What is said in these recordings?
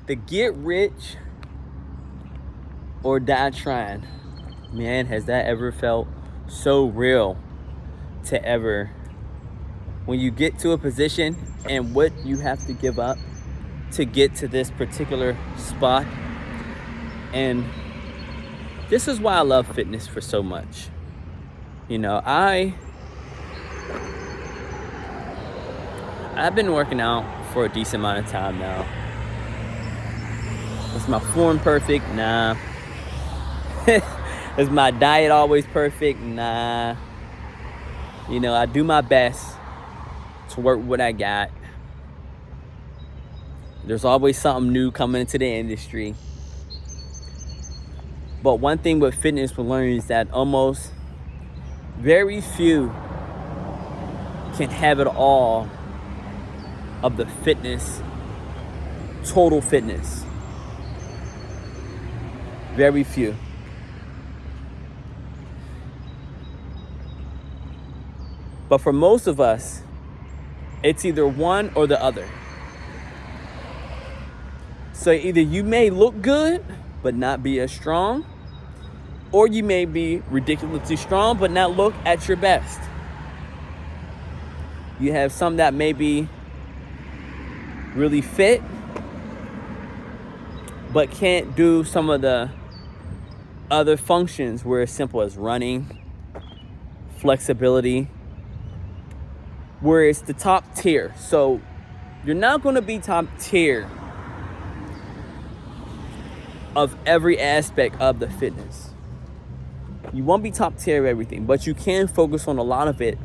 The get rich or die trying. Man, has that ever felt so real to ever, when you get to a position and what you have to give up to get to this particular spot. And this is why I love fitness for so much. You know, I've been working out for a decent amount of time now. Is my form perfect? Nah. Is my diet always perfect? Nah. You know, I do my best to work what I got. There's always something new coming into the industry. But one thing with fitness we learn is that almost very few can have it all of the fitness, total fitness. Very few. But for most of us, it's either one or the other. So either you may look good, but not be as strong, or you may be ridiculously strong, but not look at your best. You have some that may be really fit, but can't do some of the other functions where it's simple as running, flexibility, where it's the top tier. So you're not going to be top tier of every aspect of the fitness. You won't be top tier of everything, but you can focus on a lot of it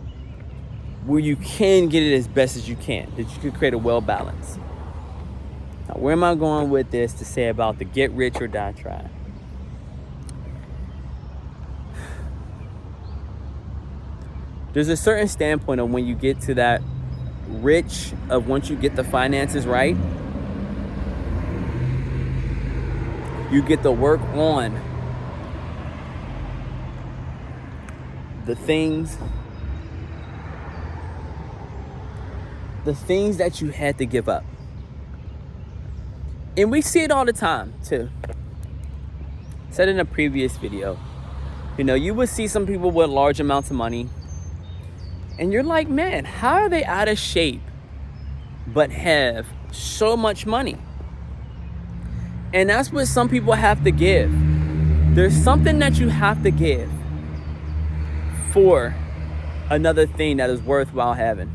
where you can get it as best as you can, that you can create a well balance. Now, where am I going with this to say about the get rich or die trying? There's a certain standpoint of when you get to that rich, of once you get the finances right, you get to work on the things that you had to give up. And we see it all the time too. I said in a previous video, you know, you would see some people with large amounts of money and you're like, man, how are they out of shape but have so much money? And that's what some people have to give. There's something that you have to give for another thing that is worthwhile having.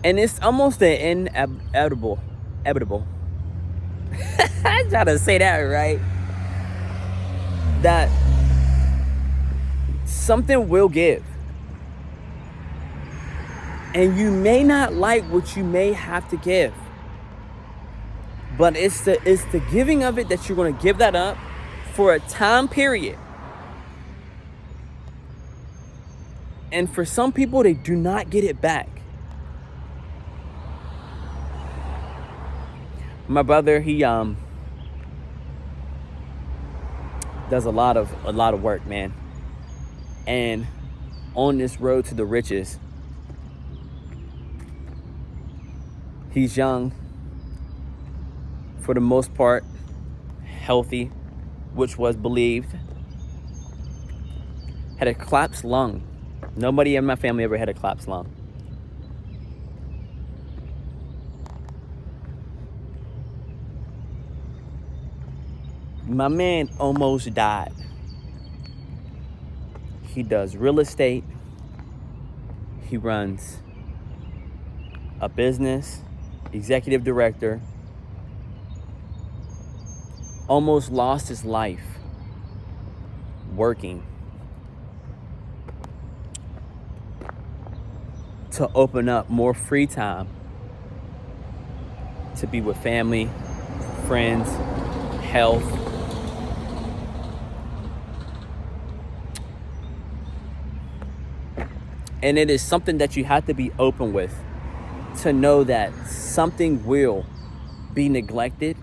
And it's almost an inevitable. I try to say that right. That something will give. And you may not like what you may have to give. But it's the giving of it that you're going to give that up for a time period. And for some people, they do not get it back. My brother, he does a lot of work, man. And on this road to the riches, he's young, for the most part, healthy, which was believed. Had a collapsed lung. Nobody in my family ever had a collapsed lung. My man almost died. He does real estate. He runs a business, executive director. Almost lost his life working to open up more free time to be with family, friends, health. And it is something that you have to be open with, to know that something will be neglected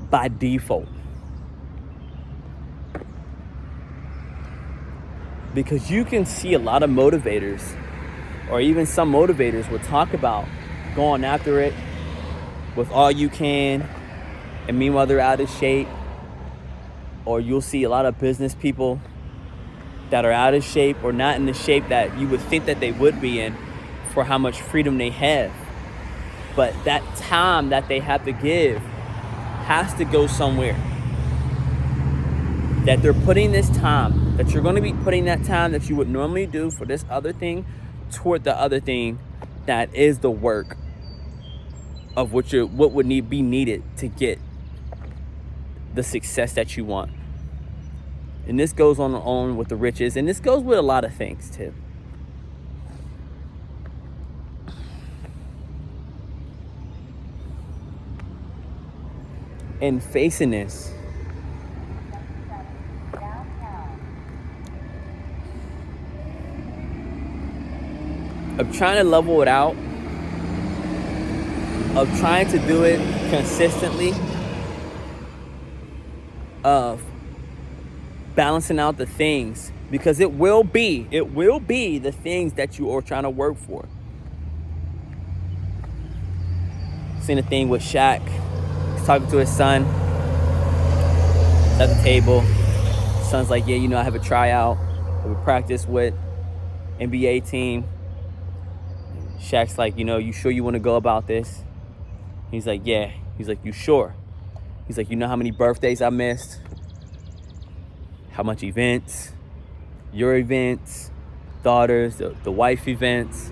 by default. Because you can see a lot of motivators, or even some motivators will talk about going after it with all you can, and meanwhile they're out of shape. Or you'll see a lot of business people that are out of shape or not in the shape that you would think that they would be in for how much freedom they have. But that time that they have to give has to go somewhere. That they're putting this time, that you're going to be putting that time that you would normally do for this other thing toward the other thing that is the work of what would be needed to get the success that you want. And this goes on with the riches, and this goes with a lot of things too. And facing this, of trying to level it out, of trying to do it consistently, of balancing out the things, because it will be the things that you are trying to work for. Seen a thing with Shaq. He's talking to his son at the table. Son's like, yeah, I have a tryout. I have a practice with NBA team. Shaq's like, you sure you want to go about this? He's like, yeah. He's like, you sure? He's like, you know how many birthdays I missed? How much events? Your events? Daughters, the wife events?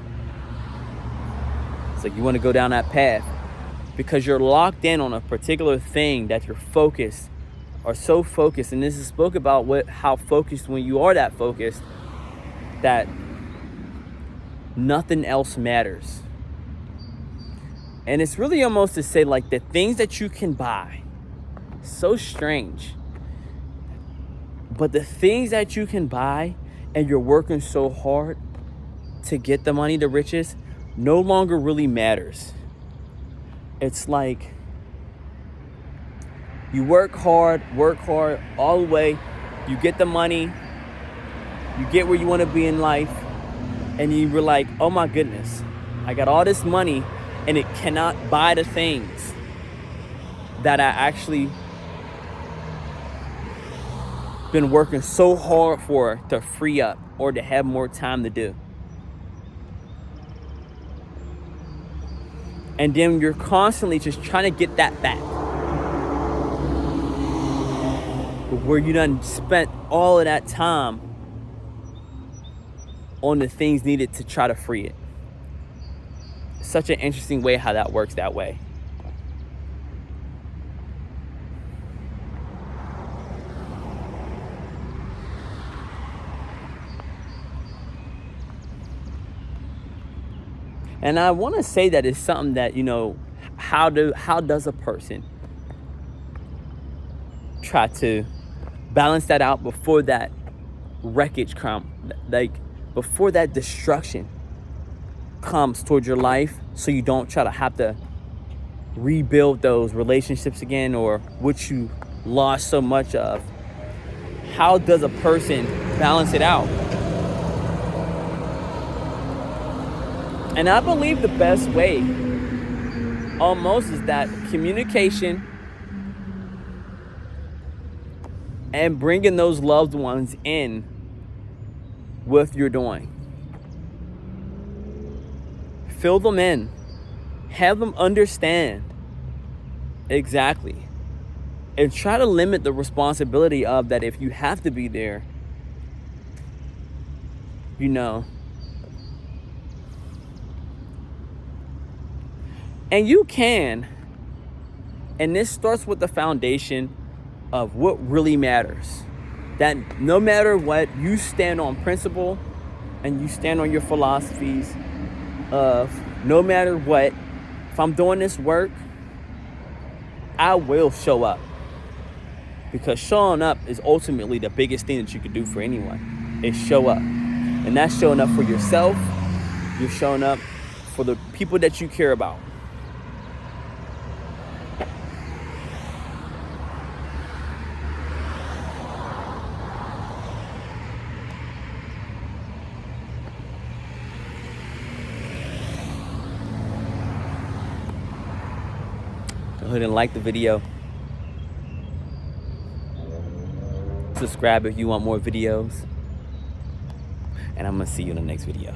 It's like, you want to go down that path because you're locked in on a particular thing that you're focused, or so focused. And this is spoke about how focused, when you are that focused, that nothing else matters. And it's really almost to say, like, the things that you can buy, so strange, but the things that you can buy and you're working so hard to get the money, the riches, no longer really matters. It's like you work hard all the way, you get the money, you get where you want to be in life, and you were like, oh my goodness, I got all this money and it cannot buy the things that I actually been working so hard for to free up or to have more time to do. And then you're constantly just trying to get that back. Where you done spent all of that time on the things needed to try to free it. Such an interesting way how that works that way. And I want to say that it's something that, how does a person try to balance that out before that wreckage comes, like before that destruction comes towards your life, so you don't try to have to rebuild those relationships again, or what you lost so much of. How does a person balance it out? And I believe the best way almost is that communication and bringing those loved ones in with your doing. Fill them in. Have them understand exactly. And try to limit the responsibility of that. If you have to be there, and you can. And this starts with the foundation of what really matters. That no matter what, you stand on principle and you stand on your philosophies of, no matter what, if I'm doing this work, I will show up. Because showing up is ultimately the biggest thing that you could do for anyone, is show up. And that's showing up for yourself. You're showing up for the people that you care about. ahead and like the video. Subscribe if you want more videos. And I'm gonna see you in the next video.